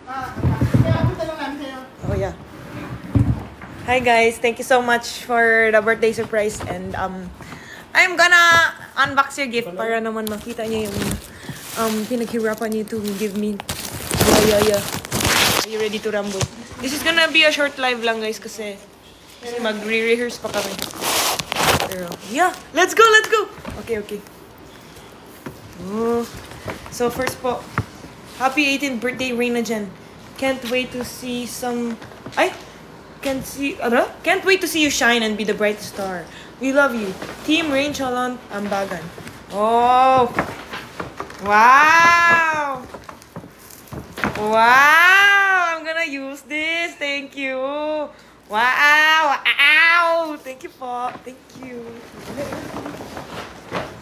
Oh yeah. Hi guys, thank you so much for the birthday surprise and I'm gonna unbox your gift para naman makita niyo yung pinaghirapan niyo to give me. Yeah. Are you ready to rumble? This is gonna be a short live lang guys kasi mag-rehearse pa kami. Pero yeah, let's go. Okay. So first po, happy 18th birthday Reina Jen. Can't wait to see you shine and be the brightest star. We love you. Team Rain Chalon Ambagan. Oh. Wow. I'm gonna use this. Thank you. Wow. Thank you po. Thank you.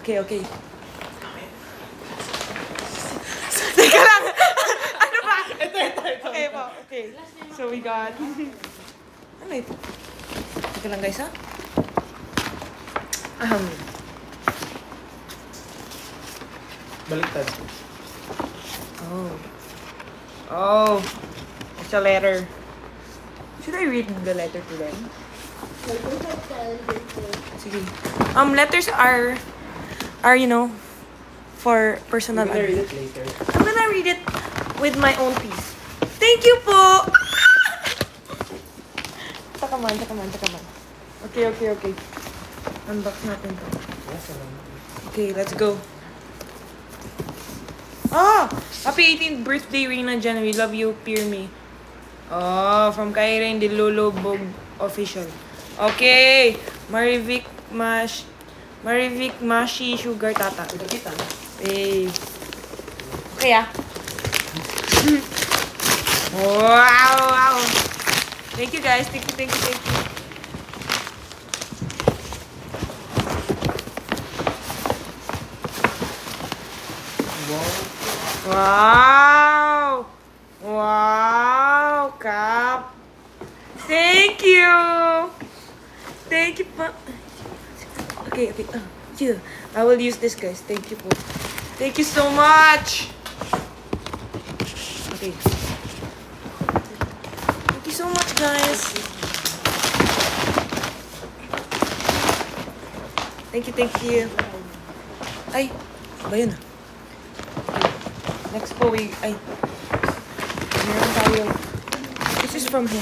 Okay. Teka lang. Ano ba? Ito. Okay po. Okay. So we got... Ano ito? Teka lang guys ha. Baliktad. Oh. It's a letter. Should I read the letter to them? Sige. Letters are for personal. I'm gonna read it later. I'm gonna read it with my own piece. Thank you po! Taka man. Okay. Unbox natin to. Okay, let's go. Happy 18th birthday, Reina Jen. We love you, Peer Me. From Kairen de Lolo Bog Official. Okay. Marivic Mashi Sugar Tata. Hey. Okay Wow. Thank you guys. Thank you. Wow, Cap. Thank you. Okay. Yeah. I will use this, guys. Thank you po. Thank you so much. Okay. Thank you so much, guys. Thank you. Ay, ba yun? Next po, meron tayo. This is from him.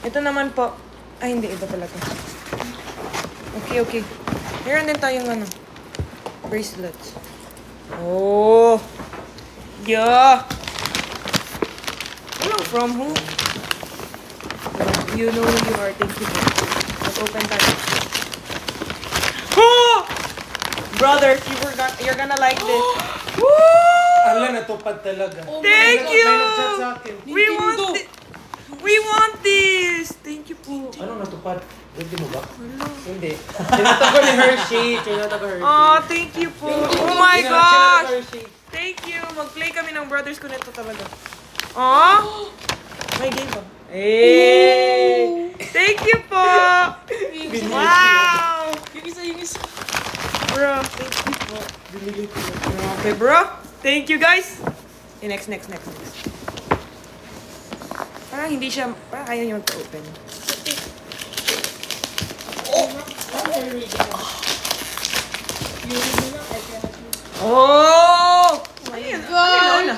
Ito naman po. Ay, hindi. Iba pala to. Okay. Meron din tayong bracelets. Oh. Yeah. Hello, from who? You know who you are. Thank you. Let's open that. Oh! Brother, you're gonna like this. Ala, natupad talaga. Thank you! May nag-chat sa akin. We want this! Thank you po. Ano natupad? Pwede mo ba? Hindi. Tinata ko ni Hershey. Oh, thank you po. Oh my gosh! Thank you. Mag-play kami ng brothers ko nito talaga. Oh! May game pa. Hey! Thank you po! Wow! Yung isa. Bro, thank you po. Okay, bro. Thank you, guys. Okay, next. Parang hindi siya, parang ayaw niyo mag-open. Oh! Oh my God!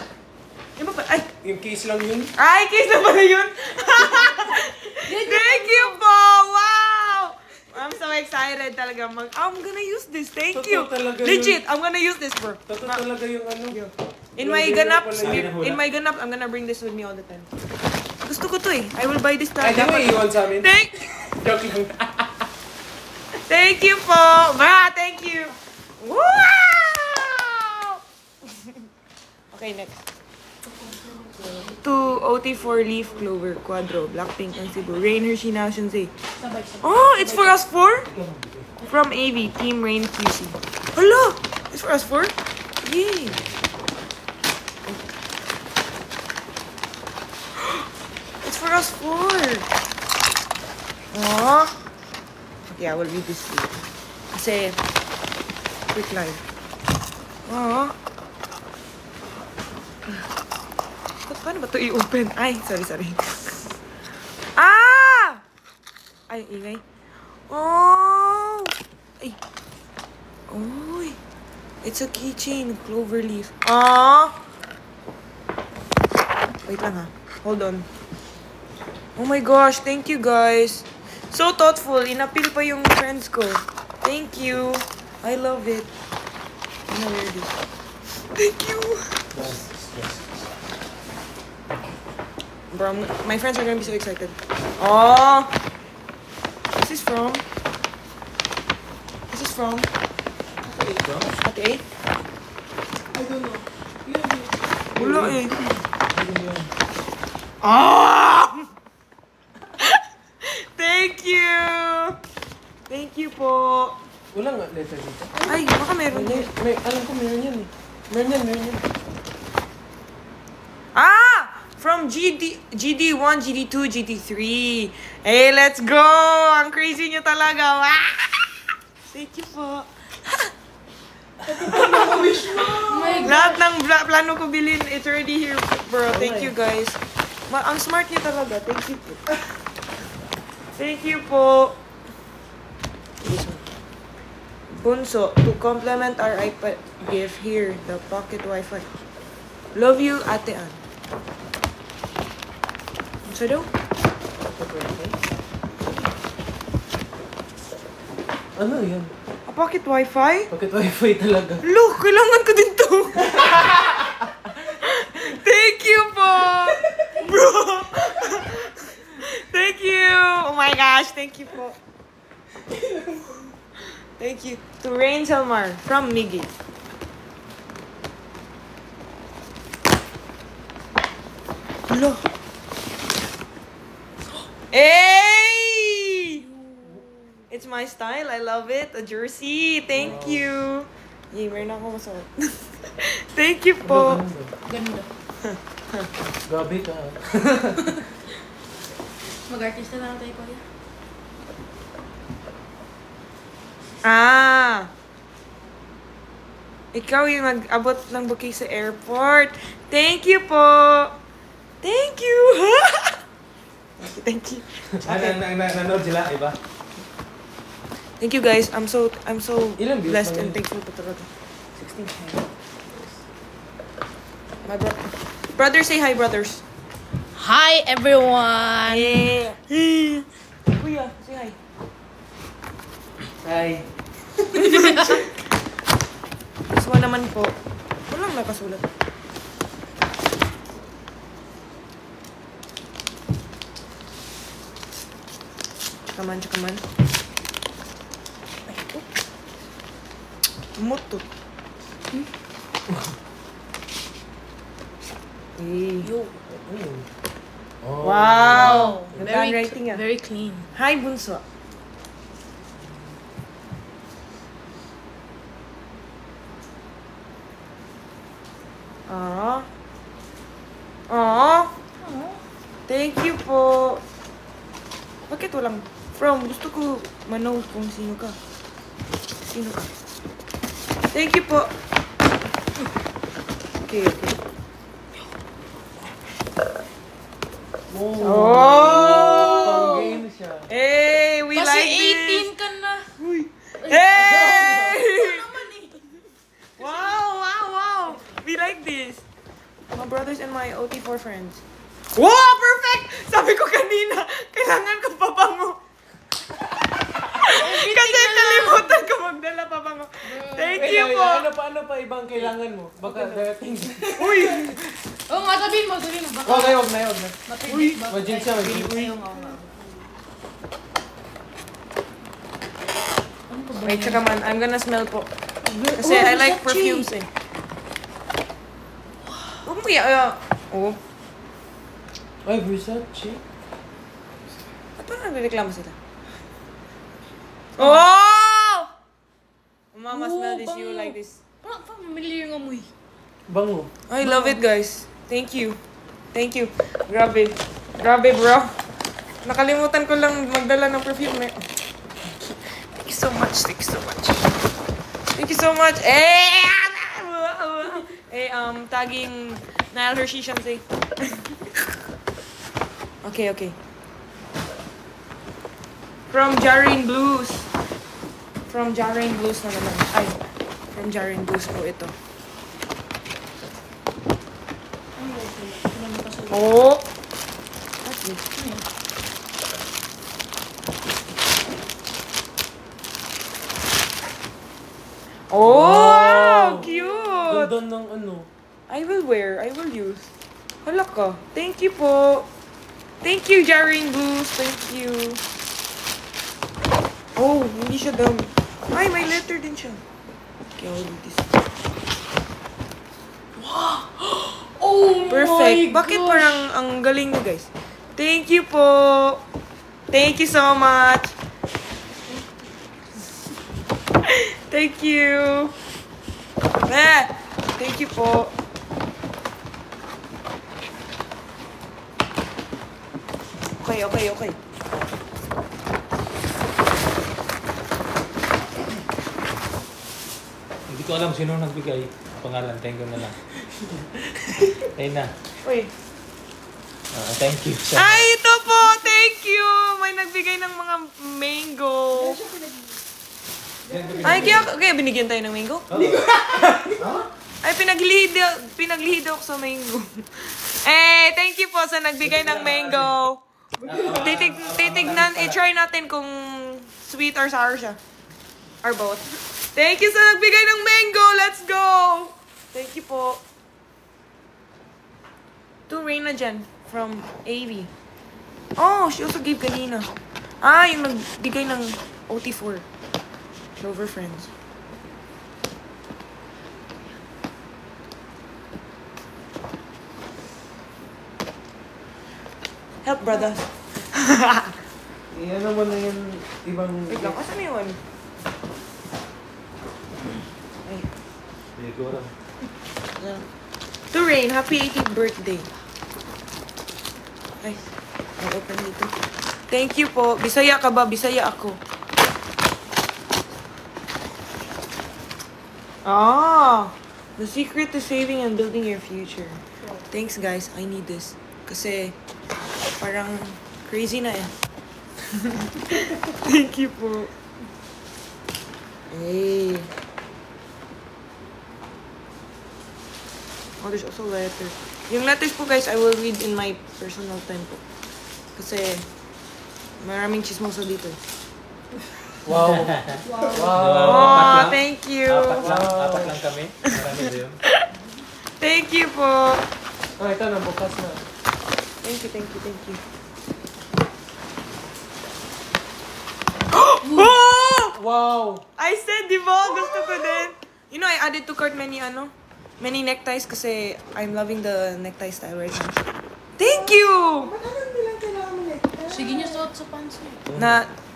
Yung case lang yun. Ay, case na pala yun! Thank you po! Wow! I'm so excited talaga. I'm gonna use this. Thank you. Legit, I'm gonna use this, bro. Totoo talaga yung In my ganap, I'm gonna bring this with me all the time. Gusto ko to eh. I will buy this Ay, di mo iiwan sa amin. Joke lang. Thank you po! Thank you! Wow! Okay, next. To OT4 Leaf Clover Quadro Blackpink and Cebu Rain Hershey Shunzei. Oh, it's for us four? From AV Team Rain QC. Hello! It's for us four? Yay! It's for us four! Oh. Okay, I will read this to you. Kasi, quick live. Oh. Paano ba ito i-open? Ay, sorry. Ah! Ay, ingay. Oh! Ay. Oy. It's a keychain. Clover leaf. Ah! Wait lang ha. Hold on. Oh my gosh. Thank you guys. So thoughtful. Inapil pa yung friends ko. Thank you. I love it. Ano wear this? Thank you. Bro, my friends are gonna be so excited. Oh! This is from? Ate A? I don't know. Wala eh. Ah! Thank you! Thank you po. Wala nga letter dito. Ay, baka meron din. Alam ko meron yan eh. Meron yan. Ah! From GD1, GD2, GD3. Hey, let's go! Ang crazy nyo talaga. Ah! Thank you po. Lahat ng plano ko bilhin, it's already here, bro. Thank you, guys. Ang smart niyo talaga. Thank you po. Thank you po. This one. Bunso, to complement our iPad gift here, the pocket Wi-Fi. Love you, Ate Ann. Bunso daw? Ano yan? A pocket Wi-Fi? Pocket Wi-Fi talaga. Look, kailangan ko din to. Thank you po. Bro. Thank you. Oh my gosh, thank you po. Thank you. To Rain Salmar from Miggy. Hello. Hey! It's my style. I love it. A jersey. Thank you. Yay, meron ako masarap. Thank you po. Ganda. Grabe ka. Mag-artista na lang tayo, kuya. Ah! Ikaw yung nag-abot ng bouquet sa airport. Thank you po. Thank you. Thank you. Nanood sila, iba? Thank you guys. I'm so Ilang views blessed na and yun? thankful po talaga. 16. My brother, say hi, brothers. Hi, everyone! Yeah. Kuya, say hi. Hi. This one naman po. Walang nakasulat. Tsaka man. Ay, ito. Moto. Hey. Yo. Oh. Wow! Ganda Very, ang writing ah. very clean. Hi, Bunso. Aww. Aww. Thank you po. Bakit walang from? Gusto ko manaw kung sino ka. Thank you po. Okay. Oh! Pang game siya. Hey, we Kasi like this. 18 ka na. Hey! Naman eh. Wow! We like this. My brothers and my OT4 friends. Wow! Perfect! Sabi ko kanina, kailangan ko pabango. Kasi kalimutan ko magdala pabango. Thank you po. Ano pa ibang kailangan mo? Baka dating. Uy! Oo nga, sabihin mo. Baka Wag na. mapindit ba? Mag-gin siya, mag-gin. Ayaw nga. Ano pa ba? Wait, tsaka man. I'm gonna smell po. Kasi I like perfumes eh. Huwag mo oh. Ay, Versace. At parang nagreklamo sila? Oh! Mama, smell this. You like this. Parang familiar yung amoy. Bango. I love it, guys. Thank you. Grabe, bro. Nakalimutan ko lang magdala ng perfume. Thank you so much. Tagging Nile Hershey siyang say. Okay. From Jarring Blues. From Jarring Blues na naman. Ay, from Jarring Blues po ito. Oh! What's this? Oh! Wow! Cute! Ganda ng ano. I will wear. I will use. Hala ka. Thank you po. Thank you, Jarring Blues. Thank you. Oh, hindi siya dami. Ay, may letter din siya. Okay, I'll do this. Oh Perfect. my Bakit gosh. parang ang galing niyo, guys? Thank you po. Thank you so much. Thank you. Thank you po. Okay. Hindi ko alam sino nagbigay. Pangalan, thank you na lang. Ayun na. Uy. Thank you. Ay, ito po! Thank you! May nagbigay ng mga mango. Ay, kaya binigyan tayo ng mango? Ay, pinaglihid ako sa mango. Thank you po sa nagbigay ng mango. Titignan, try natin kung sweet or sour siya. Or both. Thank you sa nagbigay ng mango. Let's go! Thank you po. To Reina Jen from AV. Oh, she also gave kanina. Yung nagbigay ng OT4. Clover Friends. Help, brother. Yan naman na yan. Ibang... Wait lang, asan na yun? Ay. Hindi ko alam. To Rain, happy 18th birthday. Ay, I'll open dito. Thank you po. Bisaya ka ba? Bisaya ako. The secret to saving and building your future. Thanks, guys. I need this. Kasi, parang crazy na eh. Thank you po. Hey. Oh, there's also letters. Yung letters po, guys, I will read in my personal time po. Kasi, maraming chismoso dito. Wow. Oh, thank you. Apat lang kami. Marami din. Thank you po. Oh, ito na, bukas na. Thank you. Oh! Wow! I said, di ba? Gusto ko din. You know, I added to cart many neckties kasi I'm loving the necktie style right now. Thank you! Sige niyo suot sa pants niyo.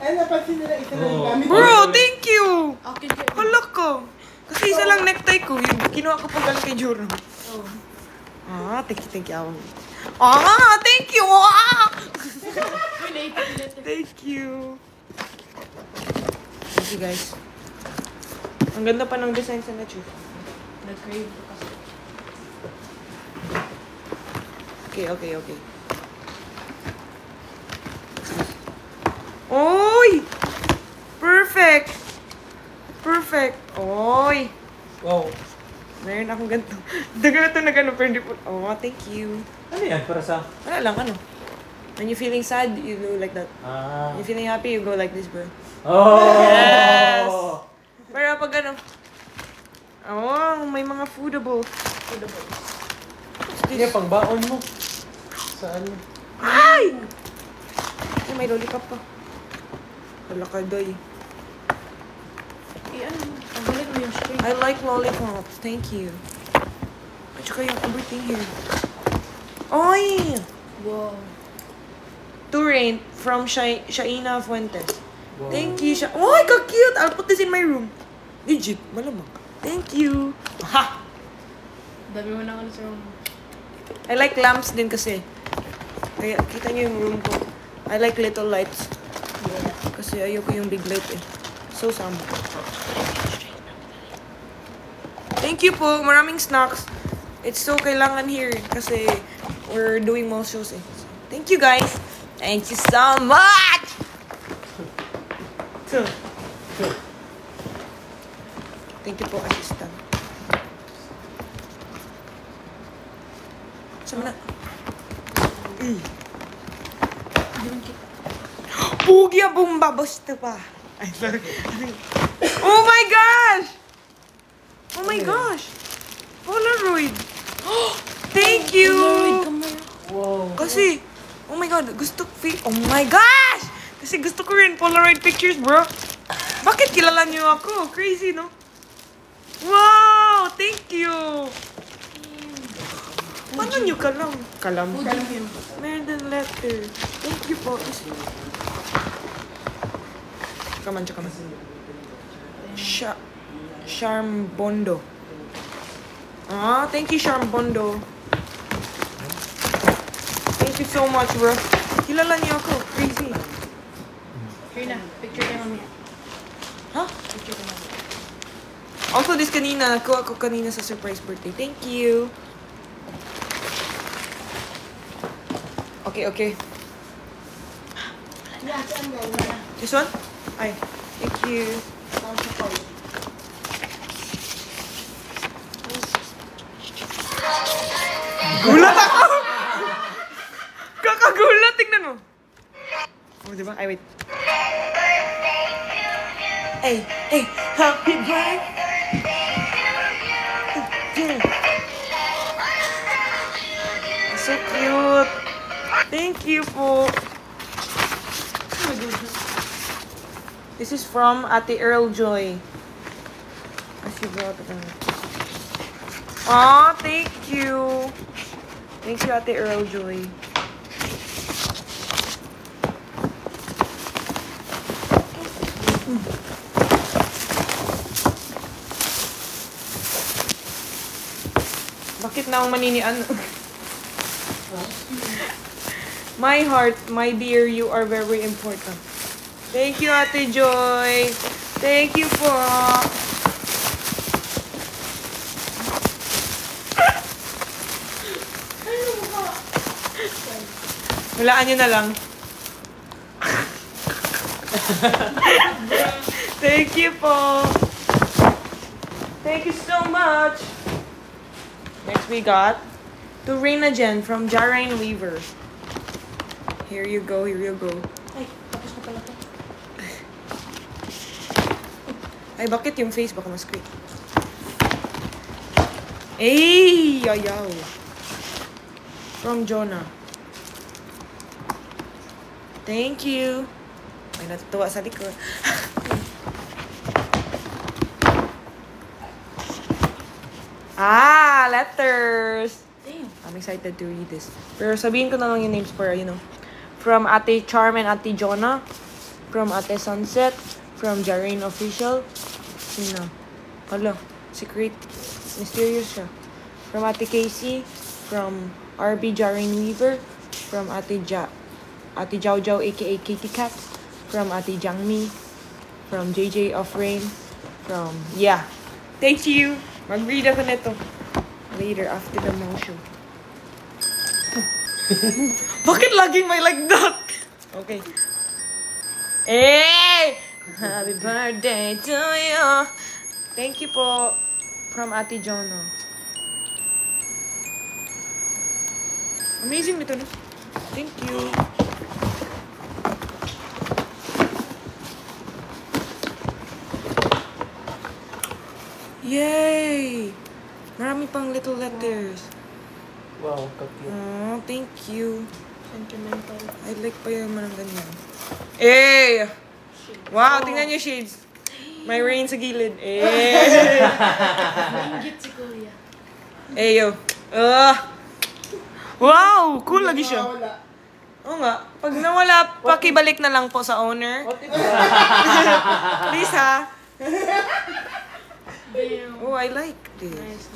Napansin nila isa na yung gamit. Bro, thank you! Akin ka. Hala ko. Kasi isa lang necktie ko. Yung kinuha ko pag kay Juro. Oh. Thank you. Thank you! Thank you. Thank you, guys. Ang ganda pa ng design sa nature. Nag-crave ko kasi. Okay. Oy! Perfect! Oy! Wow. Meron akong ganito. Ganito na gano'n, pero hindi po. Oh, thank you. Ano yan? Para sa... Wala lang, When you're feeling sad, you go like that. Ah. When you're feeling happy, you go like this, bro. Oh! Yes! Pero pag may mga foodables. Hindi, pangbaon mo. Saan? Ay! May lollipop pa. Wala ka, doy. Ang galit mo yung string. I like lollipops. Thank you. At saka yung everything here. Oy! Wow. To Rain from Shaina Fuentes. Wow. Thank you, Oy, ka-cute! I'll put this in my room. Legit, malamang. Thank you. Ha! Dami mo na sa room. I like lamps din kasi. Kaya kita niyo yung room ko. I like little lights. Kasi ayoko yung big light eh. So, sama. Thank you po. Maraming snacks. It's so kailangan here kasi we're doing most shows eh. So, thank you guys. Thank you so much. So, thank you po, assistant. Sama na. Pugi bomba basta pa. Ay, sorry. Oh my gosh! Oh my gosh! Polaroid! Thank you! Wow. Kasi, oh my god, oh my gosh! Kasi gusto ko rin Polaroid pictures, bro. Bakit kilala niyo ako? Crazy, no? Wow! Thank you! Paano niyo kalam? Kalam? Meron din letter. Thank you po. Come on. Charmbondo. Ah, thank you, Charmbondo. Thank you so much, bro. Kilala niyo ako. Crazy. Here na. Picture tayo mamaya. Huh? Picture tayo mamaya. Also, this kanina. Nakuha ko kanina sa surprise birthday. Thank you. Okay. Yeah, saan galing? This one? Ay. Thank you. Saan sa call? Gulat ako! Kakagulat. Tingnan mo. Oh, diba? Ay, wait. Hey, happy birthday. So cute. Thank you po. This is from Ate Earl Joy. She brought it. Aw, thank you. Thank you, Ate Earl Joy. Bakit na akong maninian? My heart, my dear, you are very important. Thank you, Ate Joy. Thank you po. Walaan nyo na lang. Thank you po. Thank you so much. Next we got to Reina Jen from Jarine Weaver. Here you go. Ay, tapos na pala to. Ay, bakit yung face baka mas quick? Ay, ayaw. From Jonah. Thank you. Ay, natutuwa sa likod. Letters. Damn. I'm excited to read this. Pero sabihin ko na lang yung names para, From Ate Charm and Ate Jonah. From Ate Sunset. From Jarine Official. Sino? Hala, secret. Mysterious siya. From Ate Casey. From RB Jarine Weaver. From Ate Jau Jau aka Kitty Cat. From Ate Jangmi. From JJ of Rain. From, Thank you. Mag-read ako nito. Later, after the motion. Bakit laging may like that? Okay. Hey! Happy birthday to you. Thank you po. From Ate Jonah. Amazing nito, no? Thank you. Yay! Marami pang little letters. Wow, cute. Oh, thank you. Sentimental. I like pa yung mga ganyan. Eh! Wow, tingnan niyo shades. May rain sa gilid. Ingit si Kuya. Yo. Wow! Cool lagi siya. Wala. Oo nga. Pag nawala, pakibalik na lang po sa owner. What if Please ha. Damn. Oh, I like this. Nice.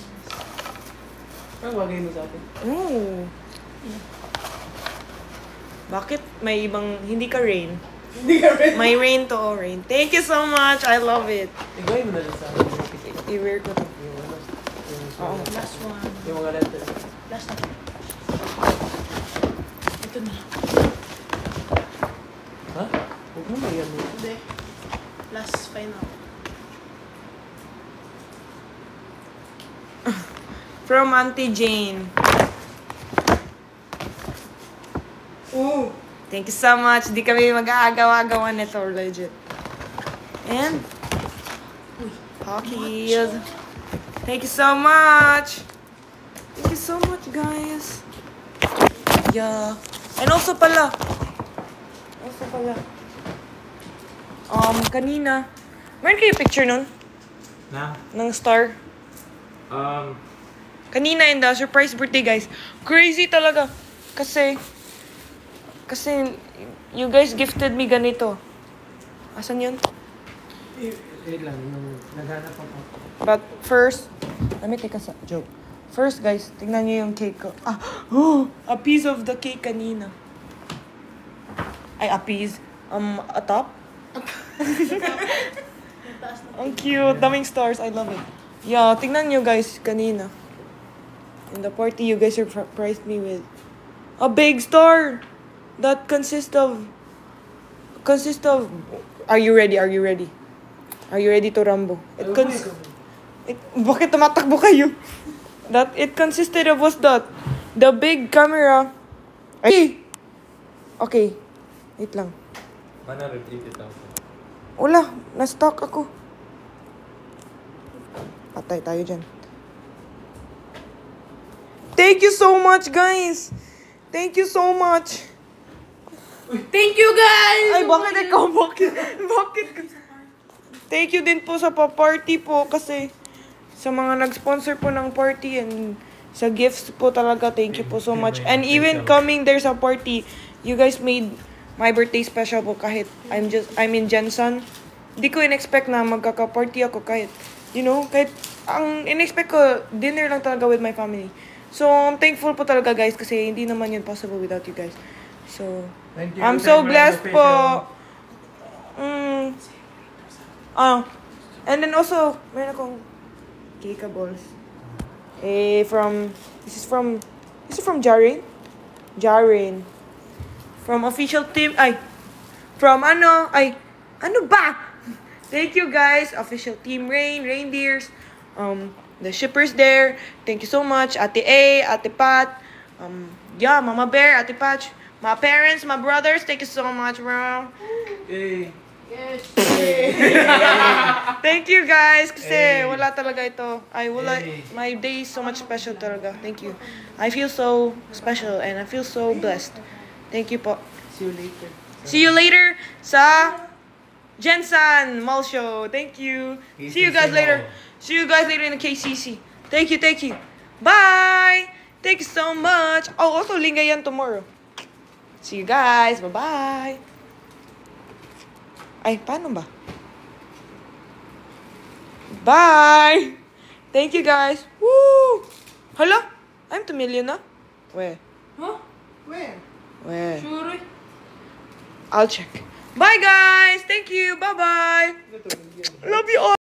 ang bagay mo sa akin? Oh. Bakit may ibang, hindi ka rain? Hindi ka rin. May rain to rain. Thank you so much. I love it. Igawin mo na lang sa akin. I-wear ko to. Yung Oo. Last one. Yung mga letter. Last na. Ito na. Ha? Huwag mo ba yan? Hindi. Last final. From Auntie Jane. Oh! Thank you so much. Di kami mag-aagawa-gawa nito, legit. And, Pockies. Thank you so much. Thank you so much, guys. Yeah. And also pala. Kanina. Meron kayo picture nun? Na? Ng star? Kanina in the surprise birthday, guys. Crazy talaga. Kasi you guys gifted me ganito. Asan yun? Wait lang, naghanap ako. But first, let me take a joke. First, guys, tingnan niyo yung cake ko. A piece of the cake kanina. Ay, a piece. A top? Ang cute. Daming stars. I love it. Yeah, tingnan niyo, guys, kanina. In the party, you guys surprised me with a big star that consists of. Are you ready? Are you ready? Are you ready to rumble? Bakit tumatakbo kayo? That it consisted of what's that? The big camera. Ay! Okay. Wait lang. 180,000. Wala. Na-stuck ako. Patay tayo dyan. Thank you so much, guys! Thank you so much! Thank you, guys! Ay, bakit ikaw? Bakit? Thank you din po sa pa-party po kasi sa mga nag-sponsor po ng party and sa gifts po talaga. Thank you po so much. And even coming there sa party, you guys made my birthday special po kahit I'm in Jensen. Hindi ko in-expect na magkaka-party ako kahit, kahit ang in-expect ko, dinner lang talaga with my family. So, I'm thankful po talaga, guys, kasi hindi naman yun possible without you guys. So, Thank you. I'm so blessed po. And then also, meron akong Kika balls. This is from Jarin? Jarin. From official team, ano ba? Thank you guys, official team Reindeers, the shippers there. Thank you so much, Ate A, Ate Pat, Mama Bear, Ate Patch, my parents, my brothers. Thank you so much, bro. Hey. Yes! Thank you guys kasi Hey. wala talaga ito. My day is so much special talaga. Thank you. I feel so special and I feel so blessed. Thank you po. See you later. See you later sa Jensen Mall Show. Thank you. See you guys later. See you guys later in the KCC. Thank you. Bye. Thank you so much. Oh, also Lingayen tomorrow. See you guys. Bye-bye. Ay, paano ba? Bye! Thank you, guys. Woo! Hala? I'm 2 million na? Where? Huh? Where? Sure. I'll check. Bye, guys! Thank you! Bye-bye! Love you all!